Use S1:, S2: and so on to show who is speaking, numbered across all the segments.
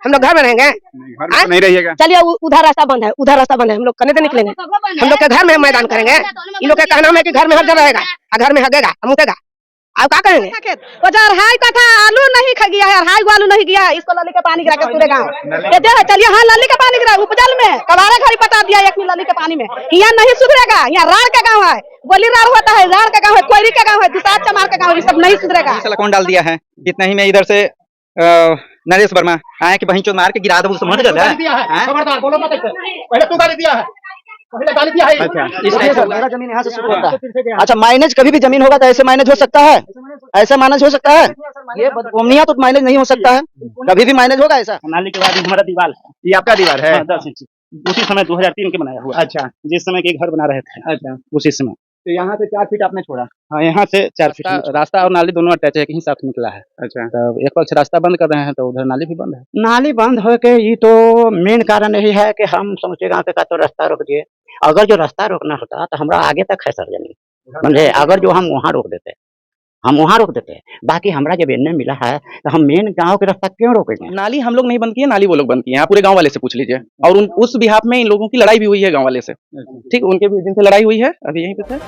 S1: हम लोग घर में रहेंगे?
S2: घर में तो नहीं रहिएगा।
S1: चलिए उधर रास्ता बंद है, उधर रास्ता बंद है, हम लोग कने से निकलेंगे? हम लोग के घर में मैदान करेंगे? इन लोग का कहना है कि घर में हर जगह रहेगा, घर में हगेगा, मुतेगा, आप क्या करेंगे? अढ़ाई कट्ठा आलू नहीं खा गया है, अढ़ाई आलू नहीं गया है, इसको नली का पानी गिरा के पूरे गाँव चलिए। हाँ, नली का पानी गिरा उपजल में कबारा घड़ी पटा दिया एक नली के पानी में। यहाँ नहीं सुधरेगा, यहाँ राड़ का गाँव है, गोली राड़ होता है, राड़ का गाँव है, कोयरी का गाँव है, दुसात चमार का गाँव है, सब नहीं सुधरेगा।
S3: कौन डाल दिया है? इतना ही में इधर से नरेश वर्मा आए कि बहिं चो मार के गिरा दो, समझ गया है?
S2: खबरदार बोलो मत ऐसे। पहले तू गाली दिया है, पहले गाली दिया है।
S3: अच्छा, इस टाइप से
S4: मेरा जमीन यहाँ से शुरू होता है। अच्छा, माइनेज कभी भी जमीन होगा तो ऐसे माइनेज हो सकता है? ऐसा माइनेज हो सकता है? ये बदकुमनिया तो माइनेज नहीं हो सकता है, कभी भी माइनेज होगा ऐसा?
S5: नाली के बाद हमारा दीवार है,
S2: ये आपका दीवार है?
S5: 10 इंच, उसी समय 2003 के बनाया हुआ।
S2: अच्छा,
S5: जिस समय के घर बना रहे थे,
S2: अच्छा,
S5: उसी समय।
S2: तो यहाँ से 4 फीट आपने छोड़ा?
S5: हाँ, यहाँ से 4 फीट रास्ता और नाली दोनों अटैच है, एक ही साथ निकला है।
S2: अच्छा,
S5: तो एक पक्ष रास्ता बंद कर रहे हैं तो उधर नाली भी बंद है।
S4: नाली बंद हो के ये तो मेन कारण यही है कि हम समझे गाँव के का तो रास्ता रोक दिए। अगर जो रास्ता रोकना होता तो हमरा आगे तक है सर जमीन, समझे? अगर जो हम वहाँ रोक देते, हम वहाँ रोक देते, बाकी हमरा जब इन्हें मिला है तो हम मेन गांव के रास्ता क्यों रोकेंगे?
S3: नाली हम लोग नहीं बंद किए, नाली वो लोग बंद किए हैं, आप पूरे गांव वाले से पूछ लीजिए। और उस बिहाफ में इन लोगों की लड़ाई भी हुई है गांव वाले से, ठीक, उनके भी जिनसे लड़ाई हुई है अभी यहीं पे थे।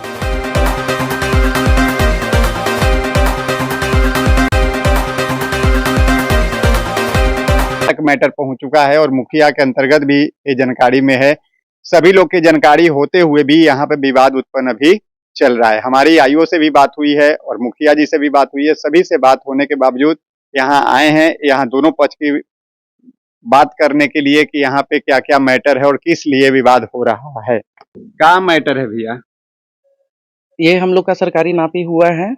S2: तक मैटर पहुंच चुका है और मुखिया के अंतर्गत भी ये जानकारी में है। सभी लोग की जानकारी होते हुए भी यहाँ पे विवाद उत्पन्न अभी चल रहा है। हमारी आईओ से भी बात हुई है और मुखिया जी से भी बात हुई है। सभी से बात होने के बावजूद यहाँ आए हैं, यहाँ दोनों पक्ष की बात करने के लिए कि यहाँ पे क्या क्या मैटर है और किस लिए विवाद हो रहा है। क्या मैटर है भैया?
S3: ये हम लोग का सरकारी नापी हुआ है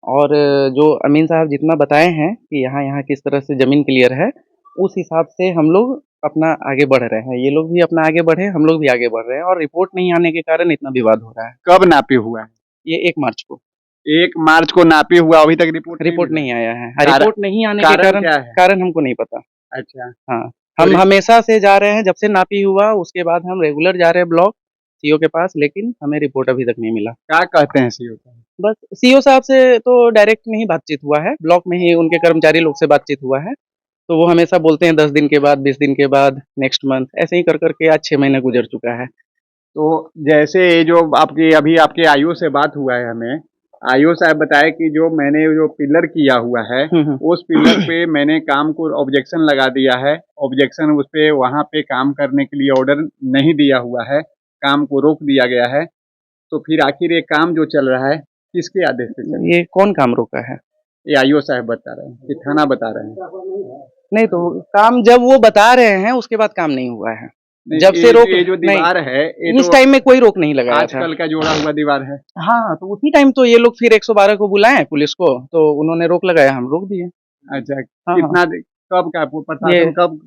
S3: और जो अमीन साहब जितना बताए हैं कि यहाँ किस तरह से जमीन क्लियर है, उस हिसाब से हम लोग अपना आगे बढ़ रहे हैं। ये लोग भी अपना आगे बढ़े, हम लोग भी आगे बढ़ रहे हैं और रिपोर्ट नहीं आने के कारण इतना विवाद हो रहा है।
S2: कब नापी हुआ है?
S3: ये 1 मार्च को।
S2: 1 मार्च को नापी हुआ, अभी तक रिपोर्ट
S3: नहीं आया है। रिपोर्ट नहीं आने के कारण हमको नहीं पता।
S2: अच्छा,
S3: हाँ, हम हमेशा से जा रहे हैं, जब से नापी हुआ उसके बाद हम रेगुलर जा रहे हैं ब्लॉक सीओ के पास, लेकिन हमें रिपोर्ट अभी तक नहीं मिला।
S2: क्या कहते हैं सीओ साहब?
S3: बस सीओ साहब से तो डायरेक्ट नहीं बातचीत हुआ है, ब्लॉक में ही उनके कर्मचारी लोग से बातचीत हुआ है। तो वो हमेशा बोलते हैं 10 दिन के बाद, 20 दिन के बाद, नेक्स्ट मंथ, ऐसे ही कर करके आज 6 महीने गुजर चुका है।
S2: तो जैसे जो आपके आईओ से बात हुआ है, हमें आईओ साहब बताए कि जो मैंने जो पिलर किया हुआ है उस पिलर पे मैंने काम को ऑब्जेक्शन लगा दिया है, ऑब्जेक्शन उस पे वहाँ पे काम करने के लिए ऑर्डर नहीं दिया हुआ है, काम को रोक दिया गया है। तो फिर आखिर ये काम जो चल रहा है किसके आदेश से चल रहा है?
S3: ये कौन काम रोका है?
S2: ये आईओ साहब बता रहे हैं कि थाना बता रहे हैं।
S3: नहीं, तो काम जब वो बता रहे हैं उसके बाद काम नहीं हुआ है। जब से रोक,
S2: ये जो दीवार है
S3: इस टाइम में कोई रोक नहीं लगाया था।
S2: आजकल का जोड़ा हुआ दीवार है।
S3: हाँ, तो उसी टाइम तो ये लोग फिर 112 को बुलाए पुलिस को, तो उन्होंने रोक लगाया, हम रोक दिए।
S2: अच्छा,
S3: हाँ,
S2: कितना कब का प्रशासन कब?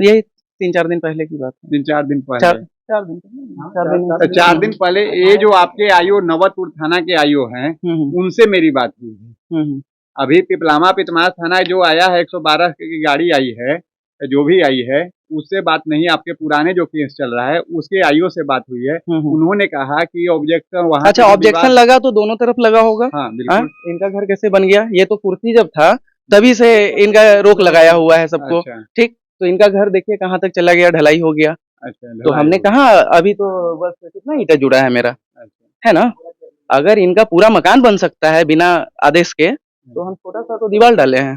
S3: ये 3-4 दिन पहले की बात है।
S2: 3-4 दिन पहले।
S3: 4
S2: दिन पहले ये जो आपके आईओ नवतपुर थाना के आईओ हैं, उनसे मेरी बात हुई है। अभी पिपलामा पितमास थाना जो आया है, 112 की गाड़ी आई है, जो भी आई है, उससे बात नहीं। आपके पुराने जो केस चल रहा है उसके आईओ से बात हुई है। उन्होंने कहा कि ऑब्जेक्शन वहाँ, अच्छा,
S3: ऑब्जेक्शन लगा तो दोनों तरफ लगा होगा।
S2: हाँ, बिल्कुल।
S3: इनका घर कैसे बन गया? ये तो कुर्सी जब था तभी से इनका रोक लगाया हुआ है सबको।
S2: अच्छा।
S3: ठीक, तो इनका घर देखिए कहाँ तक चला गया, ढलाई हो गया।
S2: अच्छा,
S3: तो हमने कहा अभी तो बस कितना ईंटा जुड़ा है मेरा। अच्छा। है ना, अगर इनका पूरा मकान बन सकता है बिना आदेश के, तो हम छोटा सा तो दीवार डाले हैं,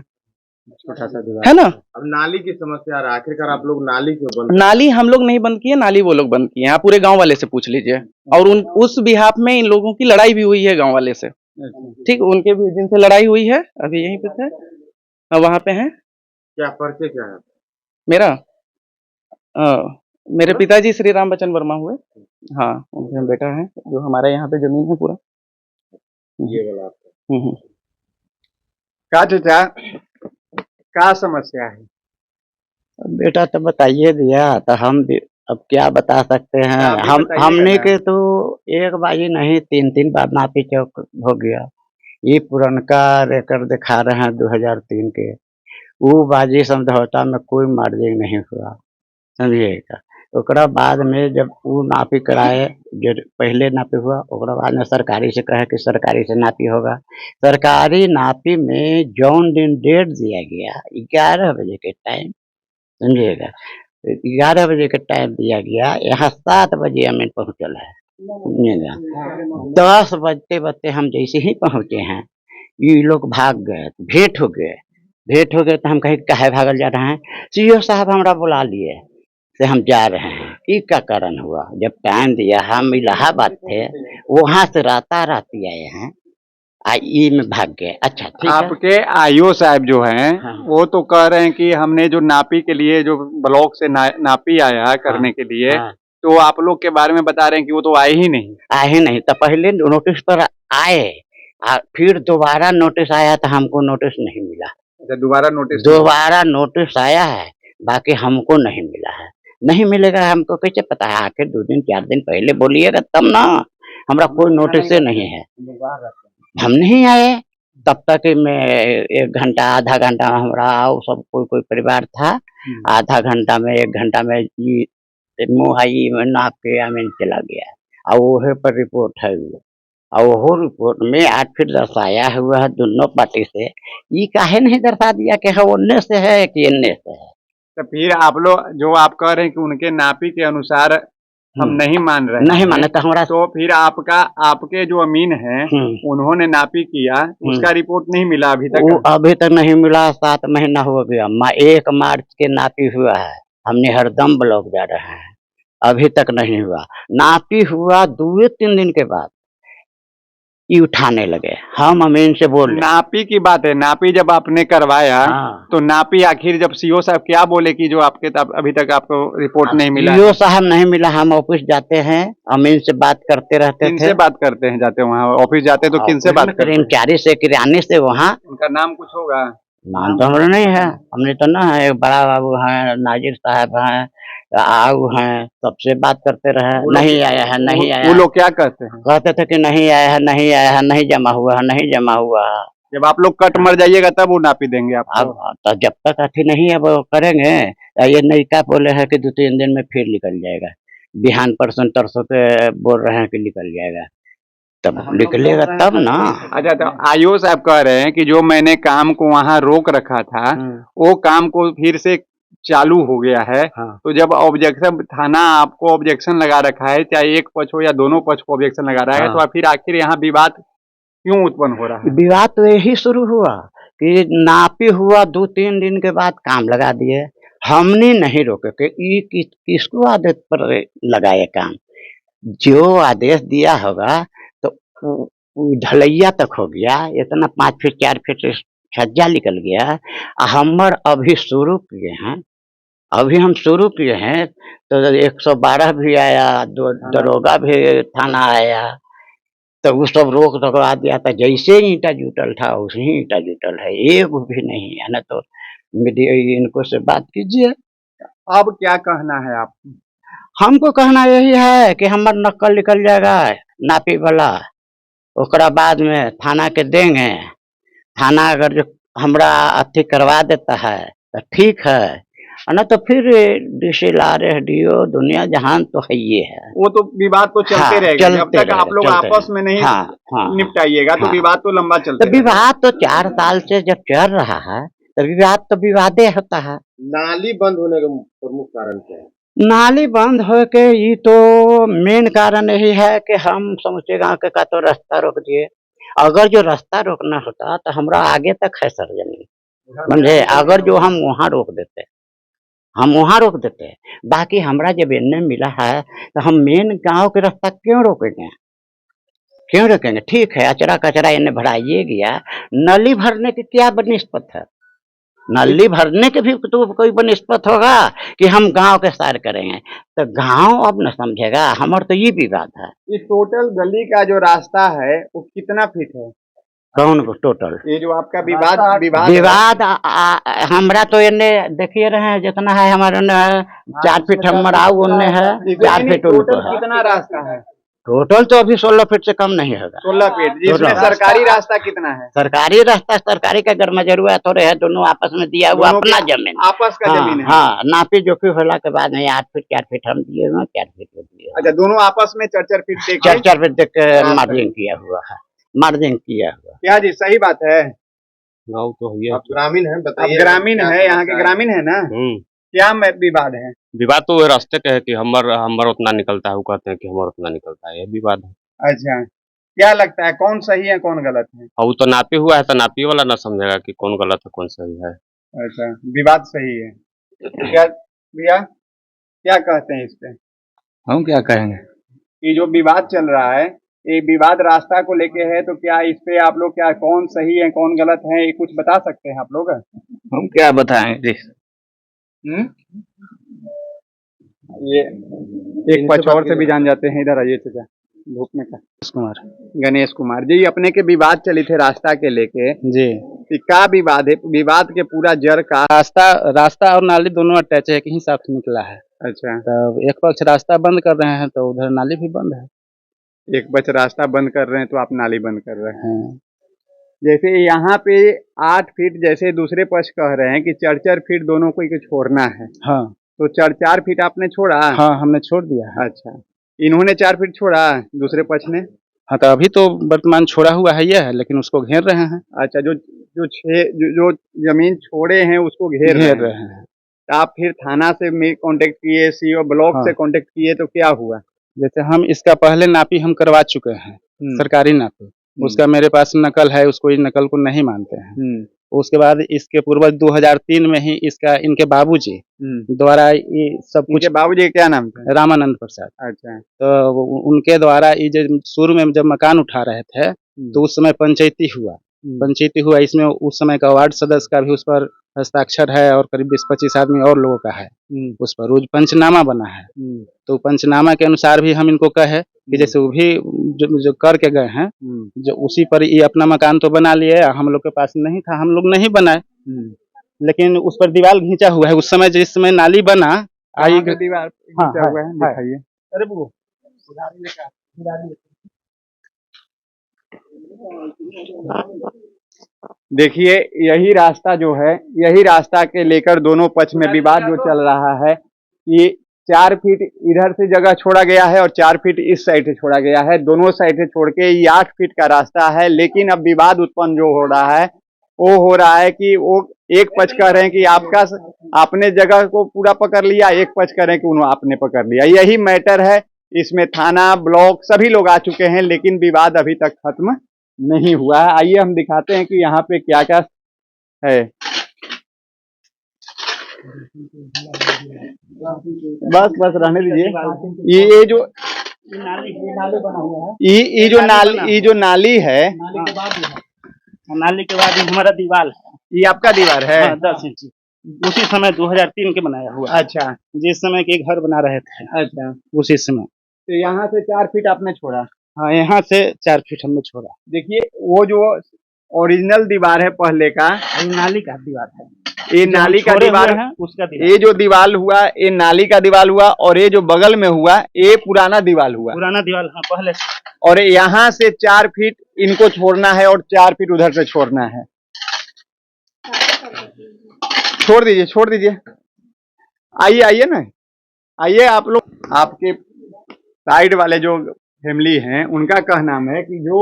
S2: छोटा सा दीवार,
S3: है ना।
S6: अब नाली की समस्या है, आखिरकार आप लोग नाली क्यों बंद?
S3: नाली हम लोग नहीं बंद किए, नाली वो लोग बंद किए हैं, आप पूरे गांव वाले से पूछ लीजिए। और उस बिहाफ में इन लोगों की लड़ाई भी हुई है गांव वाले से, ठीक, उनके भी जिनसे लड़ाई हुई है अभी यहीं पे थे, वहाँ पे हैं।
S6: क्या परिचय क्या है
S3: मेरा? मेरे पिताजी श्री राम बच्चन वर्मा हुए। हाँ, उनके बेटा है, जो हमारे यहाँ पे जमीन है पूरा
S6: ये वाला आपका।
S2: का चाचा क्या समस्या है?
S4: बेटा तो बताइए दिया, तो हम अब क्या बता सकते हैं। हमने के तो एक बाजी नहीं 3 बार नापी चौक हो गया। ये पुरनका रिकॉर्ड दिखा रहे हैं 2003 के। वो बाजी समझौता में कोई मार्जिन नहीं हुआ, समझिएगा। ओकरा बाद में जब वो नापी कराए, जो पहले नापी हुआ, ओकरा बाद में सरकारी से कहे कि सरकारी से नापी होगा। सरकारी नापी में जौन दिन डेट दिया गया 11 बजे के टाइम, समझिएगा। 11 बजे का टाइम दिया गया, यहाँ 7 बजे अमीन पहुंचल है, समझिएगा। 10 बजते बजते हम जैसे ही पहुंचे हैं, ये लोग भाग गए, भेंट हो गए। भेंट हो गए तो हम कहे काहे भागल जा रहे हैं, सीओ साहब हमरा बुला लिए से हम जा रहे हैं। ई का कारण हुआ, जब टाइम दिया हम इलाहाबाद थे, वहां से राताराती आए हैं, आई में भाग गए। अच्छा ठीक है।
S2: आपके आईओ साहब जो हैं
S4: हाँ।
S2: वो तो कह रहे हैं कि हमने जो नापी के लिए जो ब्लॉक से नापी आया करने के लिए,
S4: हाँ।
S2: तो आप लोग के बारे में बता रहे हैं कि वो तो आए ही नहीं।
S4: आए नहीं तो पहले नोटिस पर आए, फिर दोबारा नोटिस आया तो हमको नोटिस नहीं मिला।
S2: अच्छा, दोबारा नोटिस
S4: आया है, बाकी हमको नहीं मिला है। नहीं मिलेगा हमको कैसे पता है, आखिर 2 दिन 4 दिन पहले बोलिएगा तब ना। हमरा कोई नोटिस नहीं है, हम नहीं आए तब तक में 1 घंटा आधा घंटा हमरा सब कोई परिवार था, आधा घंटा में 1 घंटा में मुहाई में नाप के अमीन चला गया, और वही पर रिपोर्ट है वो। और वो रिपोर्ट में आज फिर दर्शाया हुआ है दोनों पार्टी से, ये काहे नहीं दर्शा दिया कि हाँ उन्ने से है कि इन्ने से है।
S2: तो फिर आप लोग जो आप कह रहे हैं कि उनके नापी के अनुसार हम नहीं मान रहे
S4: नहीं
S2: हैं,
S4: माने तो हमारा
S2: तो फिर आपके जो अमीन हैं उन्होंने नापी किया, उसका रिपोर्ट नहीं मिला अभी
S4: वो
S2: तक?
S4: अभी तक नहीं मिला, 7 महीना हो गया। 1 मार्च के नापी हुआ है, हमने हरदम ब्लॉक जा रहे हैं, अभी तक नहीं हुआ। नापी हुआ 2-3 दिन के बाद ये उठाने लगे, हम अमीन से बोल रहे।
S2: नापी की बात है, नापी जब आपने करवाया
S4: हाँ।
S2: तो नापी आखिर जब सीओ साहब क्या बोले कि जो आपके अभी तक आपको रिपोर्ट नहीं मिला?
S4: सीओ साहब नहीं मिला, हम ऑफिस जाते हैं, अमीन से बात करते रहते थे।
S2: किनसे बात करते हैं, जाते वहाँ ऑफिस जाते तो किनसे बात करते हैं?
S4: कर्मचारी से, किरानी से। वहाँ
S2: उनका नाम कुछ होगा?
S4: नाम तो हमारा नहीं है, हमने तो ना है। बड़ा बाबू हैं, नाजिर साहब हैं, आऊ हैं, सबसे बात करते रहे, नहीं आया है, नहीं आया।
S2: वो लोग क्या कहते हैं?
S4: कहते थे कि नहीं आया है, नहीं आया है, नहीं जमा हुआ है, नहीं जमा हुआ है।
S2: जब आप लोग कट मर जाइएगा तब वो नापी देंगे आपको?
S4: अब तो जब तक अथी नहीं है वो करेंगे। ये नयिका बोले है कि 2-3 दिन में फिर निकल जाएगा, बिहान परसों तरसों के बोल रहे हैं कि निकल जाएगा, तब निकलेगा तब ना।
S2: अच्छा, तो आईओ साहब कह रहे हैं कि जो मैंने काम को वहाँ रोक रखा था वो काम को फिर से चालू हो गया है।
S4: हाँ।
S2: तो जब ऑब्जेक्शन थाना आपको ऑब्जेक्शन लगा रखा है, चाहे एक पक्ष हो या दोनों पक्ष को ऑब्जेक्शन लगा रहा है, तो फिर आखिर यहाँ विवाद क्यों उत्पन्न हो रहा है?
S4: विवाद तो यही शुरू हुआ कि नापी हुआ 2-3 दिन के बाद काम लगा दिए, हमने नहीं रोके कि किसको आदेश पर लगाए काम। जो आदेश दिया होगा तो ढलैया तक हो गया, इतना 5 फीट 4 फीट छज्जा निकल गया। हमर अभी शुरू किए हैं, अभी हम शुरू किए हैं तो 112 भी आया, दरोगा भी थाना आया, तो वो सब रोक लगवा दिया था। जैसे ईंटा जुटल था उसे ही ईंटा जुटल है, एक भी नहीं है। ना तो मीडिया इनको से बात कीजिए।
S2: अब क्या कहना है आप?
S4: हमको कहना यही है कि हमार नक्कल निकल जाएगा नापी वाला, ओकरा बाद में थाना के देंगे। थाना अगर जो हमरा अथी करवा देता है तो ठीक है, ना तो फिर DCLR DO दुनिया जहान तो है ये है।
S2: वो तो विवाद तो चलते
S4: हाँ,
S2: रहेगा जब तक आप लोग आपस में नहीं निपटाइएगा तो विवाद तो लंबा चलता
S4: तो विवाद तो 4 साल से जब चल रहा है तो विवाद तो विवादे होता है।
S6: नाली बंद होने का प्रमुख कारण क्या है?
S4: नाली बंद हो के ये तो मेन कारण यही है कि हम समूचे गांव के का तो रास्ता रोक दिए। अगर जो रास्ता रोकना होता तो हमरा आगे तक है सर जमीन, समझे। अगर जो हम वहाँ रोक देते, हम वहाँ रोक देते, बाकी हमरा जब इन्ने मिला है तो हम मेन गांव के रास्ता क्यों रोकेंगे, क्यों रोकेंगे? ठीक है, अचरा कचरा इन्हें भराइए गया, नली भरने की क्या बनिस्पत है? नली भरने के भी तो कोई बनिस्पत होगा कि हम गांव के सार करेंगे, तो गांव अब न समझेगा। हमार तो ये विवाद है।
S2: ये टोटल गली का जो रास्ता है वो कितना फीट है?
S4: कौन को टोटल?
S2: ये जो आपका विवाद
S4: हमरा तो इन्ने देखिए रहे हैं जितना है हमारे 4 फीट हमारा उन्ने है, 4 फीट उनको है।
S2: कितना रास्ता है
S4: टोटल? तो अभी 16 फीट से कम नहीं होगा।
S2: 16 फीट, जिसमें सरकारी रास्ता कितना है?
S4: सरकारी रास्ता, सरकारी का गरमजरुआ थोड़े है, दोनों आपस में दिया हुआ अपना जमीन,
S2: आपस का जमीन है।
S4: हाँ, नापी जोखी होला के बाद में 8 फीट 4 फीट हम दिए हुए, 4 फीट दिए।
S2: अच्छा, दोनों आपस में 4-4 फीट देख
S4: 4-4 फीट देख के मार्जिन किया हुआ है, मार्जिन किया हुआ।
S2: क्या जी, सही बात है?
S6: गाँव तो है, आप ग्रामीण है, बताइए।
S2: ग्रामीण है, यहाँ के ग्रामीण है ना? क्या विवाद है?
S7: विवाद तो वो रास्ते का है कि हमर उतना निकलता है, वो कहते हैं कि हमर उतना निकलता है, ये विवाद है।
S2: अच्छा, क्या लगता है कौन सही है कौन गलत है?
S7: और वो तो नापी हुआ है, तो नापी वाला ना समझेगा कि कौन गलत है कौन सही है।
S2: अच्छा, विवाद सही है। क्या भैया क्या कहते हैं इस पे?
S8: हम क्या कहेंगे?
S2: ये जो विवाद चल रहा है, ये विवाद रास्ता को लेके है, तो क्या इस पे आप लोग क्या कौन सही है कौन गलत है, ये कुछ बता सकते हैं आप लोग?
S8: हम क्या बताएंगे?
S2: ये एक पक्ष और से भी जान जाते हैं, इधर आइए चाचा, धूप में का
S3: कुमार
S2: गणेश कुमार जी, अपने के विवाद चले थे रास्ता के लेके
S3: जी।
S2: कि का विवाद है? विवाद के पूरा जड़ का?
S5: रास्ता और नाली दोनों अटैच है, एक ही साथ निकला है।
S2: अच्छा,
S5: तो एक पक्ष रास्ता बंद कर रहे हैं तो उधर नाली भी बंद है।
S2: एक बच रास्ता बंद कर रहे हैं तो आप नाली बंद कर रहे हैं।
S5: हाँ।
S2: जैसे यहाँ पे 8 फीट, जैसे दूसरे पक्ष कह रहे हैं कि 4-4 फीट दोनों को ही छोड़ना है,
S5: हाँ
S2: तो 4-4 फीट आपने छोड़ा?
S5: हाँ, हमने छोड़ दिया है।
S2: अच्छा, इन्होंने 4 फीट छोड़ा, दूसरे पक्ष ने?
S5: हाँ, तो अभी तो वर्तमान छोड़ा हुआ है ये है, लेकिन उसको घेर रहे हैं।
S2: अच्छा, जो जमीन छोड़े हैं उसको घेर रहे हैं। तो आप फिर थाना से में कांटेक्ट किए, सीओ ब्लॉक
S5: हाँ।
S2: से कांटेक्ट किए, तो क्या हुआ?
S5: जैसे हम इसका पहले नापी हम करवा चुके हैं, सरकारी नापी, उसका मेरे पास नकल है, उसको इस नकल को नहीं मानते हैं। उसके बाद इसके पूर्वज 2003 में ही इसका इनके बाबूजी द्वारा ये सब कुछ,
S2: इनके बाबूजी क्या नाम था?
S5: रामानंद प्रसाद।
S2: अच्छा,
S5: तो उनके द्वारा ये जो शुरू में जब मकान उठा रहे थे तो उस समय पंचायती हुआ, इसमें उस समय का वार्ड सदस्य का भी उस पर हस्ताक्षर है और करीब 20-25 आदमी और लोगों का है उस पर। रोज पंचनामा बना है, तो पंचनामा के अनुसार भी हम इनको कहे कि जैसे वो भी जो करके गए हैं, जो उसी पर ये अपना मकान तो बना लिए, हम लोग के पास नहीं था, हम लोग नहीं बनाए, लेकिन उस पर दीवार घिंचा हुआ है। उस समय जिस समय नाली बना, आई
S2: दीवार
S5: हाँ,
S2: खींचा हुआ है, दिखाइए।
S5: अरे वो
S2: देखिए, यही रास्ता जो है, यही रास्ता के लेकर दोनों पक्ष में विवाद जो चल रहा है, ये 4 फीट इधर से जगह छोड़ा गया है और 4 फीट इस साइड से छोड़ा गया है, दोनों साइड से छोड़ के ये 8 फीट का रास्ता है। लेकिन अब विवाद उत्पन्न जो हो रहा है वो हो रहा है कि वो एक पक्ष कह रहे हैं कि आपने जगह को पूरा पकड़ लिया, एक पक्ष कह रहे हैं कि उन्होंने आपने पकड़ लिया। यही मैटर है, इसमें थाना ब्लॉक सभी लोग आ चुके हैं, लेकिन विवाद अभी तक खत्म नहीं हुआ है। आइए हम दिखाते हैं कि यहाँ पे क्या क्या है। बस रहने दीजिए। ये जो नाली है,
S5: नाली के बाद हमारा दीवार है,
S2: ये आपका दीवार है?
S5: 10 इंच, उसी समय 2003 के बनाया हुआ।
S2: अच्छा,
S5: जिस समय के घर बना रहे थे,
S2: अच्छा,
S5: उसी समय।
S2: तो यहाँ से 4 फीट आपने छोड़ा?
S5: हाँ, यहाँ से 4 फीट हमने छोड़ा।
S2: देखिए, वो जो ओरिजिनल दीवार है पहले का,
S5: नाली का दीवार है,
S2: ये नाली का दीवार
S5: है, उसका दीवार।
S2: ये जो दीवार हुआ, ये नाली का दीवार हुआ, और ये जो बगल में हुआ ये पुराना दीवार हुआ।
S5: पुराना दीवार, हाँ, पहले से।
S2: और यहाँ से 4 फीट इनको छोड़ना है और 4 फीट उधर से छोड़ना है। छोड़ दीजिए। आइए ना, आइए आप लोग। आपके साइड वाले जो फैमिली हैं उनका कहना है कि जो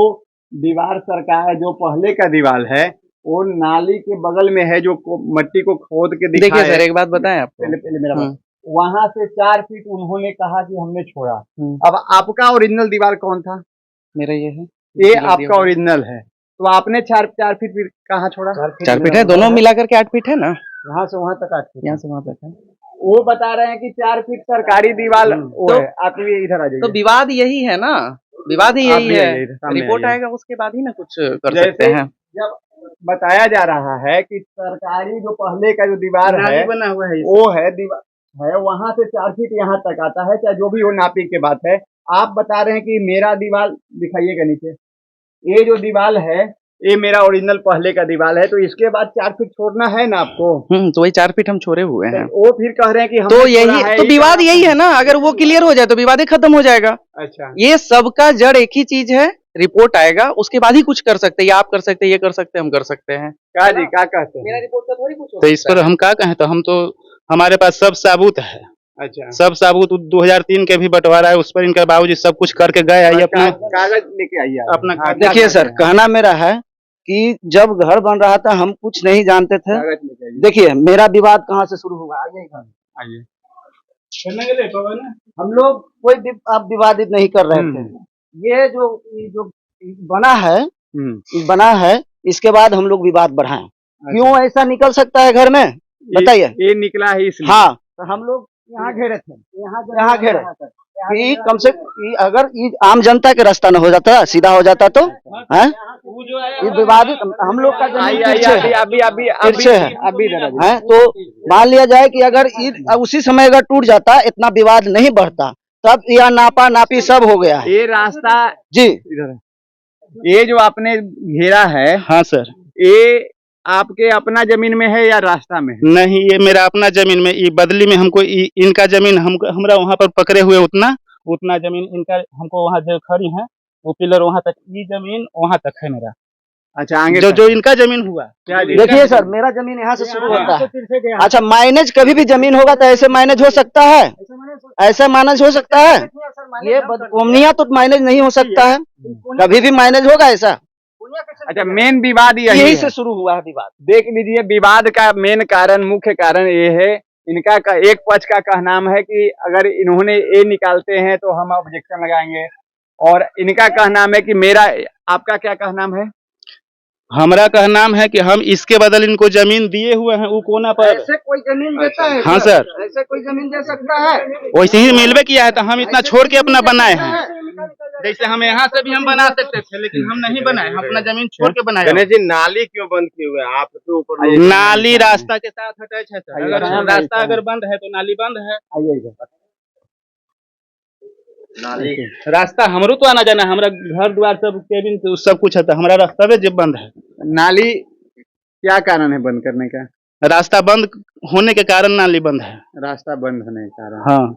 S2: दीवार सरकार, जो पहले का दीवार है, वो नाली के बगल में है, जो मट्टी को खोद के दिखाया।
S3: देखिए सर, एक बात बताएं आपको,
S2: पहले मेरा बात, वहां से 4 फीट उन्होंने कहा कि हमने छोड़ा। अब आपका ओरिजिनल दीवार कौन था?
S3: मेरा ये है,
S2: ये आपका ओरिजिनल है, तो आपने 4 फीट कहाँ छोड़ा?
S3: 4 फीट है, दोनों मिलाकर के 8 फीट है ना,
S2: यहाँ से वहां तक 8 फीट,
S3: यहाँ से वहाँ तक है।
S2: वो बता रहे हैं कि 4 फीट सरकारी दीवार वो
S3: तो
S2: है। आप ये इधर आ जाइए।
S3: तो विवाद यही है ना, विवाद ही
S2: आप
S3: यही
S2: भी
S3: है।
S2: आइए, सामने
S3: रिपोर्ट
S2: आइए।
S3: आएगा उसके बाद ही ना कुछ कर
S2: जैसे
S3: सकते हैं।
S2: जब बताया जा रहा है कि सरकारी जो पहले का जो दीवार है
S5: बना हुआ है,
S2: वो है दीवार है, वहां से 4 फीट यहाँ तक आता है, चाहे जो भी हो नापी के बात है। आप बता रहे हैं कि मेरा दीवार दिखाइएगा नीचे, ये जो दीवार है ये मेरा ओरिजिनल पहले का दीवार है, तो इसके बाद 4 फीट छोड़ना है ना आपको।
S3: तो वही 4 फीट हम छोड़े हुए हैं।
S2: वो फिर कह रहे हैं कि
S3: तो यही तो विवाद यही है ना, अगर वो क्लियर हो जाए तो विवाद ही खत्म हो जाएगा।
S2: अच्छा,
S3: ये सबका जड़ एक ही चीज है, रिपोर्ट आएगा उसके बाद ही कुछ कर सकते हैं, आप कर सकते हैं, ये कर सकते हैं, हम कर सकते हैं।
S2: क्या जी क्या कहते हैं?
S3: रिपोर्ट का थोड़ी कुछ
S5: तो इस पर हम क्या कहें, तो हम तो हमारे पास सब साबूत है।
S2: अच्छा,
S5: सब साबूत 2003 के भी बंटवारा है, उस पर इनका बाबूजी सब कुछ करके गए। आइए अपना
S2: कागज लेके आइए आप।
S5: अपना
S2: हाँ,
S4: देखिए सर, कहना मेरा है कि जब घर बन रहा था हम कुछ नहीं जानते थे।
S2: कागज लेके आइए।
S4: देखिए मेरा विवाद कहाँ से शुरू हुआ, आइए इधर।
S2: आइए।
S9: हम लोग कोई आप विवादित नहीं कर रहे थे। ये जो बना है, बना है, इसके बाद हम लोग विवाद बढ़ाएं। क्यों ऐसा निकल सकता है घर में, बताइए।
S2: ये निकला है इसलिए।
S9: हाँ, तो हम लोग यहाँ घेरे थे, यहाँ घेरे कि कम से अगर ये आम जनता के रास्ता न हो जाता, सीधा हो जाता तो है ये विवादित हम लोग का जमीन तिरछे है। तो मान लिया जाए कि अगर उसी समय अगर टूट जाता, इतना विवाद नहीं बढ़ता, तब यह नापा नापी सब हो गया है।
S2: ये रास्ता
S9: जी,
S2: ये जो आपने घेरा है,
S5: हाँ सर,
S2: ये आपके अपना जमीन में है या रास्ता में है?
S5: नहीं, ये मेरा अपना जमीन में, ये बदली में हमको इनका जमीन हमरा वहाँ पर पकड़े हुए उतना जमीन इनका, हमको वहाँ जो खड़ी है वो पिलर वहाँ तक, ये जमीन वहाँ तक है मेरा।
S2: अच्छा, आगे
S5: जो इनका जमीन हुआ,
S9: देखिए सर, मेरा जमीन यहाँ से शुरू होता है। अच्छा, माइनेज कभी भी जमीन होगा तो ऐसे माइनेज हो सकता है, ऐसा माइनेज हो सकता है। ये बदकामियां तो माइनेज नहीं हो सकता है, कभी भी माइनेज होगा ऐसा।
S2: अच्छा, मेन विवाद
S9: यही से शुरू हुआ है विवाद।
S2: देख लीजिए, विवाद का मेन कारण, मुख्य कारण ये है, इनका एक पक्ष का कहना है कि अगर इन्होंने ये निकालते हैं तो हम ऑब्जेक्शन लगाएंगे, और इनका कहना है कि मेरा, आपका क्या कहना है?
S5: हमारा कहना है कि हम इसके बदल इनको जमीन दिए हुए हैं, वो कोना पर।
S9: ऐसे कोई जमीन देता है?
S5: हाँ सर,
S9: ऐसे कोई जमीन दे सकता है?
S5: वैसे ही मिलवे किया है, तो हम इतना छोड़ के अपना बनाए हैं। जैसे हम यहाँ से भी हम बना सकते थे, लेकिन हम नहीं बनाए, हम अपना जमीन छोड़ के बनाए।
S6: गणेश जी, नाली क्यों बंद किए हुए हैं आपके ऊपर?
S5: नाली रास्ता के साथ अटैच है सर, अगर रास्ता अगर बंद है तो नाली बंद है।
S6: नाली
S5: रास्ता हमरो तो आना जाना, हमारा घर द्वार सब केबिन सब कुछ है, तो हमारा रास्ता भी जब बंद है।
S2: नाली क्या कारण है बंद करने का?
S5: रास्ता बंद होने के कारण नाली बंद है।
S2: रास्ता बंद होने के कारण।
S5: हाँ,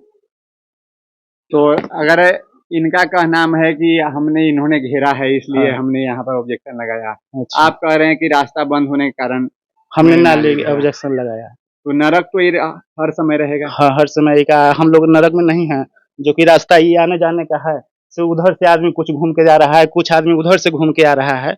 S2: तो अगर इनका कहना है कि इन्होंने घेरा है इसलिए हमने यहाँ पर ऑब्जेक्शन लगाया,
S5: अच्छा।
S2: आप कह रहे हैं कि रास्ता बंद होने के कारण
S5: हमने नाली ऑब्जेक्शन लगाया।
S2: तो नरक तो ये हर समय रहेगा।
S5: हाँ, हर समय का हम लोग नरक में नहीं है, जो कि रास्ता ये आने जाने का है, से उधर से आदमी कुछ घूम के जा रहा है, कुछ आदमी उधर से घूम के आ रहा है।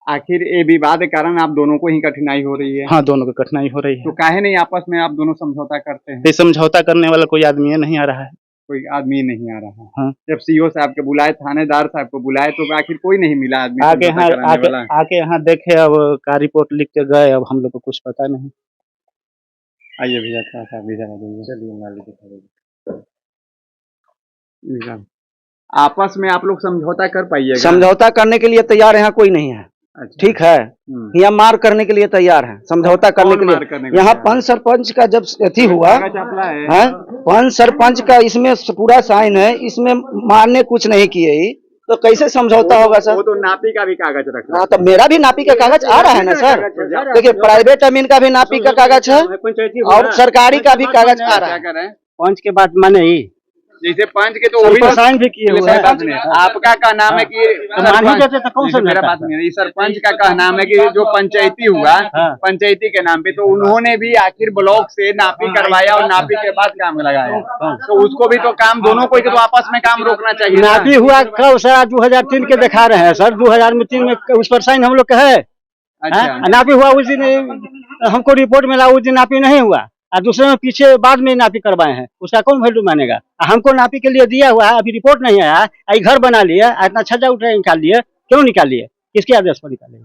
S2: आखिर ये विवाद के कारण आप दोनों को ही कठिनाई हो रही है।
S5: हाँ, दोनों को कठिनाई हो रही है।
S2: तो काहे नहीं आपस में आप दोनों समझौता करते हैं?
S5: ये समझौता करने वाला कोई आदमी नहीं आ रहा है।
S2: कोई आदमी नहीं आ रहा है।
S5: हाँ।
S2: जब सीओ साहब को बुलाए, थानेदार साहब को बुलाए, तो आखिर कोई नहीं मिला आदमी
S5: आके यहाँ देखे, अब का रिपोर्ट लिख के गए, अब हम लोग को कुछ पता नहीं।
S2: आइए भैया, चलिए नाली दिखा। आपस में आप लोग समझौता कर पाइएगा?
S9: समझौता करने के लिए तैयार यहाँ कोई नहीं है।
S2: अच्छा।
S9: ठीक है, यहाँ मार करने के लिए तैयार है, समझौता करने के लिए। यहाँ पंच सरपंच का जब अथी हुआ है, पंच सरपंच का इसमें पूरा साइन है, इसमें मारने कुछ नहीं किए, तो कैसे समझौता होगा सर?
S2: वो तो नापी का भी कागज रख रहा है।
S9: हाँ, तो मेरा भी नापी का कागज आ रहा है ना सर। देखिए, प्राइवेट जमीन का भी नापी का कागज है और सरकारी का भी कागज आ रहा है।
S5: पंच के बाद माने ही
S2: जैसे पंच के तो वो भी
S5: साइन भी किए हुए हैं।
S2: आपका का नाम है कि मेरा बात नहीं है, सरपंच का कहना है कि जो पंचायती हुआ, पंचायती के नाम पे, तो उन्होंने भी आखिर ब्लॉक से नापी करवाया और नापी के बाद काम लगाया, तो उसको भी तो काम, दोनों को तो आपस में काम रोकना चाहिए।
S5: नापी हुआ कब सर? 2003 के दिखा रहे हैं सर, 2003 में उस पर साइन हम लोग का है।
S2: अच्छा।
S5: नापी हुआ उस दिन, हमको रिपोर्ट मिला उस दिन नापी नहीं हुआ, और दूसरे में पीछे बाद में नापी करवाए हैं, उसका कौन वैल्यू मानेगा? हमको नापी के लिए दिया हुआ है, अभी रिपोर्ट नहीं आया, आई घर बना लिया, इतना छज्जा उठा निकाल लिए, क्यों निकाल लिए? किसके आदेश पर निकाले?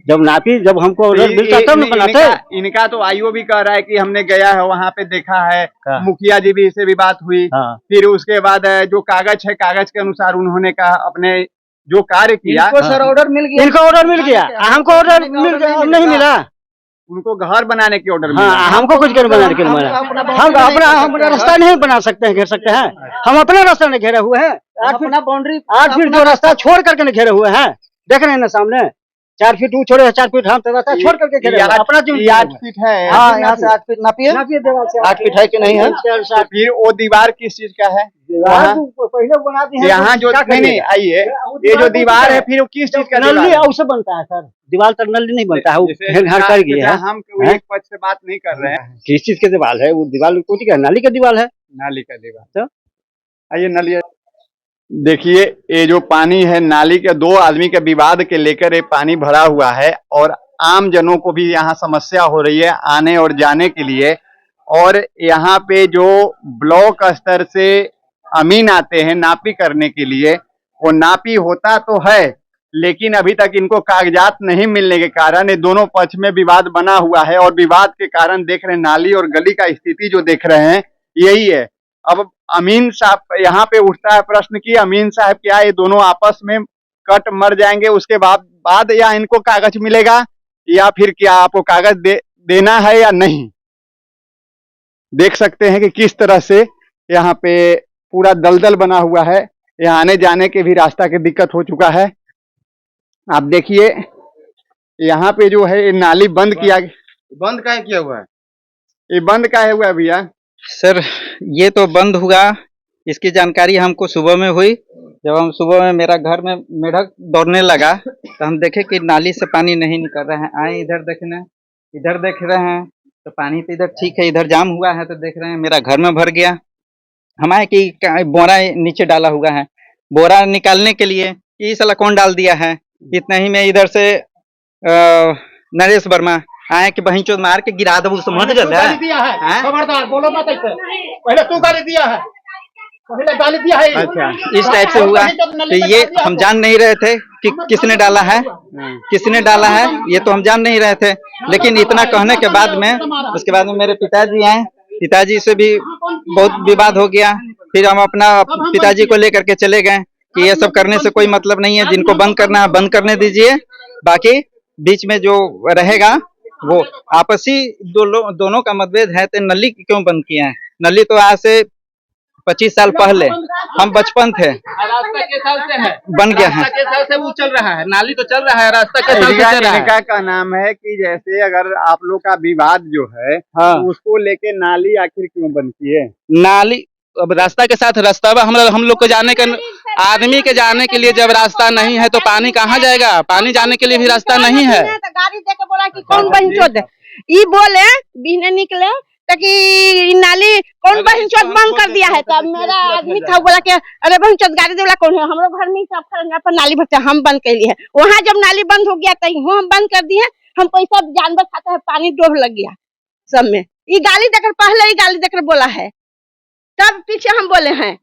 S5: जब नापी, जब हमको ऑर्डर मिलता तब न बनाते।
S2: इनका तो आईओ भी कह रहा है कि हमने गया है वहाँ पे देखा है, मुखिया जी भी इससे भी बात हुई। फिर उसके बाद जो कागज है, कागज के अनुसार उन्होंने कहा अपने जो कार्य किया,
S9: सर ऑर्डर मिल गया,
S5: इनको ऑर्डर मिल गया, हमको ऑर्डर मिल गया नहीं मिला।
S2: उनको घर बनाने की ऑर्डर मिला।
S5: हाँ, हमको कुछ घर बनाने के लिए मिला। हम अपना रास्ता नहीं बना सकते हैं, घेर सकते हैं? हम अपना रास्ता नहीं घेरे हुए हैं। 8 फीट जो रास्ता छोड़ करके नहीं घेरे हुए हैं, देख रहे हैं ना सामने, 4 फीट वो छोड़े, 4 फीट हम तो रास्ता छोड़ करके घेरे हैं। अपना जो
S2: 8 फीट है।
S9: हाँ, यहाँ से 8 फीट नापिए, 8 फीट है कि नहीं है?
S2: फिर वो दीवार किस चीज का है?
S9: पहले बना दी है।
S2: यहाँ जो नहीं, आइए, ये जो दीवार है फिर वो किस चीज का?
S5: नल्ली उससे बनता है सर, दीवार तक नल्ली नहीं बनता है, वो घर कर गया है।
S2: हम एक पक्ष से बात नहीं कर रहे हैं।
S5: किस चीज के दीवार है? वो दीवार टूट गया, नाली का दीवार है।
S2: नाली का दीवार। आइए नाली देखिए, ये जो पानी है नाली के, 2 आदमी के विवाद के लेकर ये पानी भरा हुआ है, और आम जनों को भी यहाँ समस्या हो रही है आने और जाने के लिए। और यहाँ पे जो ब्लॉक स्तर से अमीन आते हैं नापी करने के लिए, वो नापी होता तो है, लेकिन अभी तक इनको कागजात नहीं मिलने के कारण ये दोनों पक्ष में विवाद बना हुआ है। और विवाद के कारण देख रहे हैं नाली और गली का स्थिति जो देख रहे हैं यही है। अब अमीन साहब यहाँ पे उठता है प्रश्न कि अमीन साहब क्या ये दोनों आपस में कट मर जाएंगे उसके बाद या इनको कागज मिलेगा, या फिर क्या आपको कागज देना है या नहीं। देख सकते हैं कि किस तरह से यहाँ पे पूरा दलदल बना हुआ है, यहाँ आने जाने के भी रास्ता की दिक्कत हो चुका है। आप देखिए यहाँ पे जो है ये नाली बंद किया हुआ है। ये बंद काहे हुआ है भैया?
S8: सर ये तो बंद हुआ, इसकी जानकारी हमको सुबह में हुई। जब हम सुबह में मेरा घर में मेढक दौड़ने लगा तो हम देखे कि नाली से पानी नहीं निकल रहा है। आए इधर देखने, इधर देख रहे हैं तो पानी तो इधर ठीक है, इधर जाम हुआ है तो देख रहे हैं मेरा घर में भर गया। हम आए कि बोरा नीचे डाला हुआ है, बोरा निकालने के लिए ये साला कौन डाल दिया है। इतना ही में इधर से नरेश वर्मा आए कि बहन चोद मार के गिरा दो, समझ गए।
S9: खबरदार बोलो मत ऐसे, पहले तू गाली दिया है, पहले गाली दिया है।
S2: अच्छा,
S8: इस टाइप से हुआ तो ये हम जान नहीं रहे थे कि किसने डाला है, किसने डाला है ये तो हम जान नहीं रहे थे। लेकिन इतना कहने के बाद में उसके बाद में मेरे पिताजी आए, पिताजी से भी बहुत विवाद हो गया। फिर हम अपना पिताजी को लेकर के चले गए कि ये सब करने से कोई मतलब नहीं है, जिनको बंद करना है बंद करने दीजिए, बाकी बीच में जो रहेगा वो आपसी दोनों का मतभेद है। तो नली क्यों बंद किए हैं? नली तो आज से 25 साल पहले हम बचपन थे,
S5: रास्ता के साल से है,
S8: बन गया है।
S5: रास्ता के साल से वो चल रहा है, नाली तो चल रहा है, रास्ता के साल से चल रहा है।
S2: इनका का नाम है कि जैसे अगर आप लोग का विवाद जो है
S8: हाँ।
S2: तो उसको लेके नाली आखिर क्यों बंद किए?
S5: नाली अब रास्ता के साथ रास्ता हम लोग को जाने का, आदमी के जाने के लिए जब रास्ता नहीं है तो पानी कहाँ जाएगा? पानी जाने के लिए भी रास्ता नहीं है।
S1: गाड़ी देके बोला कि कौन बहनचोद ई बोले बिहने निकले तो कि नाली कौन बहनचोद बंद कर दिया है। तब मेरा आदमी था बोला कि अरे बहनचोद गाड़ी देला कौन है, हम लोग घर में ही सब करेंगे पर नाली भरते हम बंद कर लिए। वहाँ जब नाली बंद हो गया तो हम बंद कर दिए। हम पैसा जानवर खाता है, पानी डोब लग गया सब में। ये गाली देकर पहले ही गाली देकर बोला है, तब पीछे हम बोले हैं।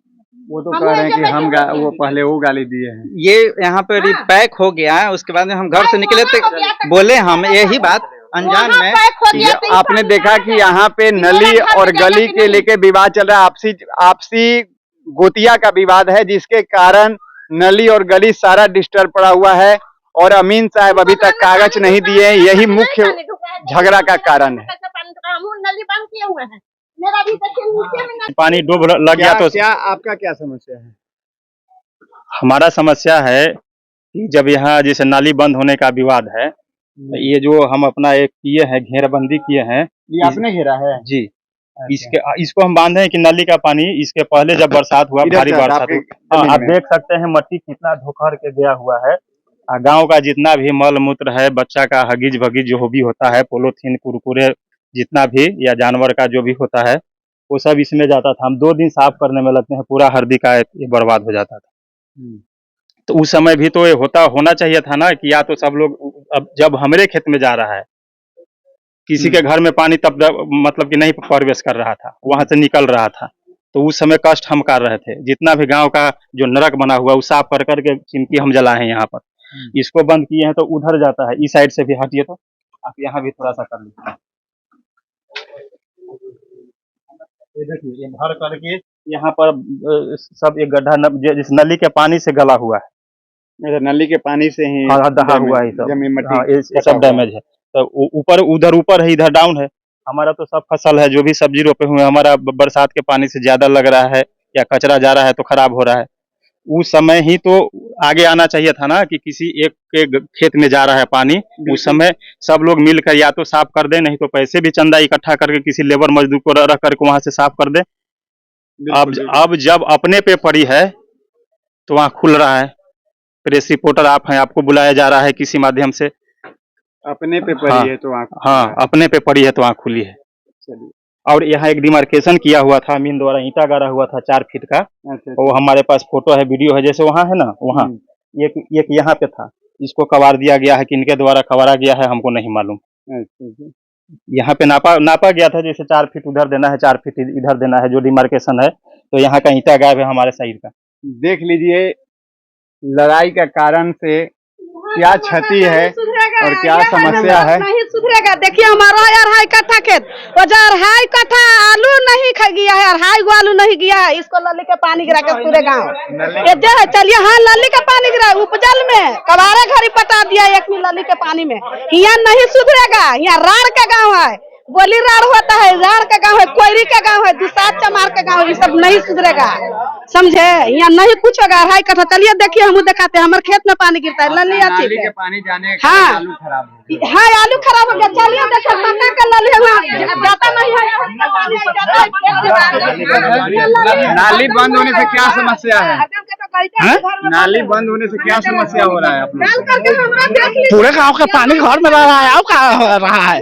S2: वो तो कह रहे हैं कि हम वो पहले वो गाली दिए हैं।
S8: ये यहाँ पे पैक हो गया है, उसके बाद में हम घर से निकले तो बोले हम यही बात अनजान में।
S2: आपने देखा कि यहाँ पे नली और गली के लेके विवाद चल रहा है, आपसी गोतिया का विवाद है, जिसके कारण नली और गली सारा डिस्टर्ब पड़ा हुआ है। और अमीन साहब अभी तक कागज नहीं दिए, यही मुख्य झगड़ा का कारण है।
S1: नली बंद किए हुए हैं, मेरा भी
S7: पानी डूब लग गया तो
S2: क्या आपका क्या समस्या है?
S7: हमारा समस्या है कि जब यहाँ जैसे नाली बंद होने का विवाद है, ये जो हम अपना एक किए हैं, घेराबंदी किए हैं,
S2: ये आपने घेरा है
S7: जी। इसको हम बांधे हैं कि नली का पानी इसके पहले जब बरसात हुआ, भारी बरसात हुआ, हाँ, आप देख सकते हैं मट्टी कितना धोखर के गया हुआ है। गांव का जितना भी मल मूत्र है, बच्चा का हगीज भगीज जो भी होता है, पोलोथीन कुरकुरे जितना भी या जानवर का जो भी होता है वो सब इसमें जाता था। हम 2 दिन साफ करने में लगते हैं, पूरा हल्दी का ये बर्बाद हो जाता था। तो उस समय भी तो ये होना चाहिए था ना कि या तो सब लोग, अब जब हमारे खेत में जा रहा है, किसी के घर में पानी तब मतलब कि नहीं प्रवेश कर रहा था, वहां से निकल रहा था, तो उस समय कष्ट हम कर रहे थे। जितना भी गांव का जो नरक बना हुआ वो साफ कर करके चिमकी हम जलाए हैं यहाँ पर। इसको बंद किए हैं तो उधर जाता है, इस साइड से भी हटिए तो आप यहाँ भी थोड़ा सा कर लीजिए। ये देखिए, ये भर करके यहाँ पर सब एक गड्ढा जिस नली के पानी से गला हुआ है,
S2: नली के पानी से ही
S7: दहा हुआ है सब,
S2: जमीन
S7: हाँ, ये सब डैमेज है। तो उधर ऊपर है, इधर डाउन है। हमारा तो सब फसल है, जो भी सब्जी रोपे हुए हैं, हमारा बरसात के पानी से ज्यादा लग रहा है या कचरा जा रहा है तो खराब हो रहा है। उस समय ही तो आगे आना चाहिए था ना कि किसी एक के खेत में जा रहा है पानी, उस समय सब लोग मिलकर या तो साफ कर दे, नहीं तो पैसे भी चंदा इकट्ठा करके किसी लेबर मजदूर को रख करके वहां से साफ कर दे। अब जब अपने पे पड़ी है तो वहाँ खुल रहा है। प्रेस रिपोर्टर आप हैं, आपको बुलाया जा रहा है किसी माध्यम से।
S2: अपने पे पड़ी है तो
S7: हाँ, अपने पे पड़ी है तो वहाँ खुली है। और यहाँ एक डिमार्केशन किया हुआ था, अमीन द्वारा ईंटा गाड़ा हुआ था 4 फीट का। वो हमारे पास फोटो है, वीडियो है, जैसे वहाँ है ना, वहाँ एक यहाँ पे था, इसको कबाड़ दिया गया है कि इनके द्वारा कबाड़ा गया है, हमको नहीं मालूम। यहाँ पे नापा गया था, जैसे 4 फीट उधर देना है, 4 फीट इधर देना है, जो डिमार्केशन है, तो यहाँ का ईंटा गायब है हमारे साइड का।
S2: देख लीजिए लड़ाई का कारण से क्या क्षति है और क्या समस्या है।
S1: नहीं सुधरेगा। देखिए हमारा 2.5 कट्ठा खेत, वो 2.5 कट्ठा आलू नहीं गया है, 2.5 गो आलू नहीं गया है। इसको नली के पानी गिरा के पूरे गाँव ये जो है, चलिए हाँ नली का पानी गिरा उपजल में कबारे घड़ी पटा दिया 1 नली के पानी में। यहाँ नहीं सुधरेगा। यहाँ राड़ का गाँव है, बोली राड़ होता है, राड़ का गाँव है, कोयरी का गाँव है, दुसात चमार का गाँव है। ये सब नहीं सुधरेगा, समझे। यहाँ नहीं कुछ होगा। 2.5 कट्ठा चलिए देखिए, हम दिखाते हैं। हमारे खेत में पानी गिरता है, नली अच्छी है,
S2: पानी जाने के
S1: हाँ
S2: आलू खराब हो गए।
S1: हाँ आलू खराब हो गया। चलिए देखो पक्का का नली जाता नहीं है।
S2: नाली बंद होने से क्या समस्या है? नाली बंद होने से क्या समस्या हो रहा है आप लोग?
S5: पूरे गांव का पानी घर में रह रहा है, अब कहाँ रहा है,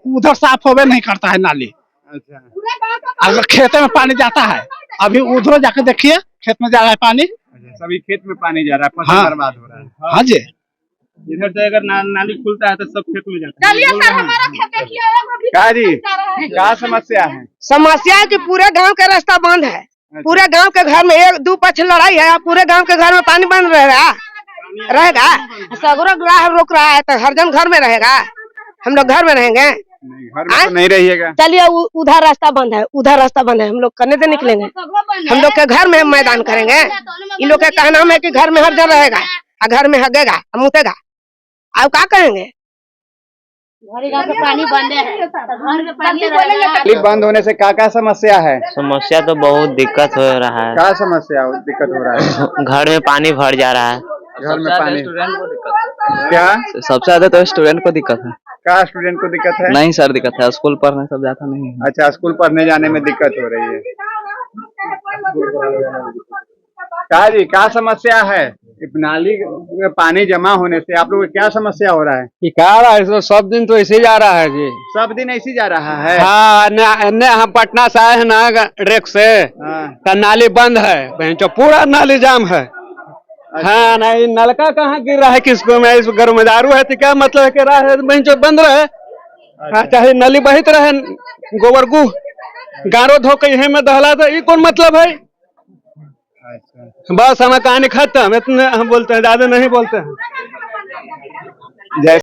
S5: उधर साफ होवे नहीं करता है नाली।
S2: अच्छा,
S5: अगर खेत में पानी जाता है, अभी उधर जाके देखिए खेत में जा रहा है पानी।
S2: सभी खेत में पानी जा रहा है, फसल
S5: हाँ।
S2: बर्बाद हो रहा है।
S5: हाँ जी,
S7: इधर से अगर नाली खुलता है तो सब खेत में जाता है।
S1: चलिए सर हमारा खेत देखिए।
S2: क्या जी, क्या समस्या है?
S1: समस्या है कि पूरे गांव का रास्ता बंद है। पूरे गांव के घर में 1-2 पक्ष लड़ाई है, पूरे गांव के घर में पानी बंद रहेगा। सगरो ग्राह रोक रहा है तो हर जन घर में रहेगा, हम लोग घर में रहेंगे।
S2: नहीं, घर में तो नहीं रहिएगा।
S1: चलिए उधर रास्ता बंद है, उधर रास्ता बंद है, हम लोग करने से निकलेंगे। हम लोग के घर में मैदान करेंगे। इन लोग का कहना है कि घर में हर जन रहेगा, घर में हगेगा, मुतेगा। अब क्या करेंगे?
S10: पानी बंद है,
S2: नाली बंद होने से क्या समस्या है?
S11: समस्या तो बहुत दिक्कत हो रहा है।
S2: क्या समस्या दिक्कत हो रहा है?
S11: घर में पानी भर जा रहा है।
S2: घर में पानी क्या?
S3: सबसे ज्यादा तो स्टूडेंट को दिक्कत है।
S2: क्या स्टूडेंट को दिक्कत है?
S3: नहीं सर, दिक्कत है स्कूल पढ़ने सब जाता नहीं है।
S2: अच्छा, स्कूल पढ़ने जाने में दिक्कत हो रही है। क्या जी, क्या समस्या है? नाली में पानी जमा होने से आप लोग को क्या समस्या हो रहा है?
S12: क्या रहा है, सब दिन तो ऐसे ही जा रहा है जी।
S2: सब दिन ऐसे ही जा रहा है?
S12: हाँ, हम पटना से आए हैं ना ट्रेक से, तो नाली बंद है, जो पूरा नाली जाम है। हाँ नहीं, नलका कहाँ गिर रहा है किसको में, इस घर में दारू है तो क्या मतलब है कि राह है जो बंद रहे। हाँ, चाहे नली बहित रहे, गोबर गु गारो धो के यही में दहला तो ये कौन मतलब है। बस हमारा कहानी खत्म, इतने हम बोलते हैं, ज्यादा नहीं बोलते हैं।
S2: जय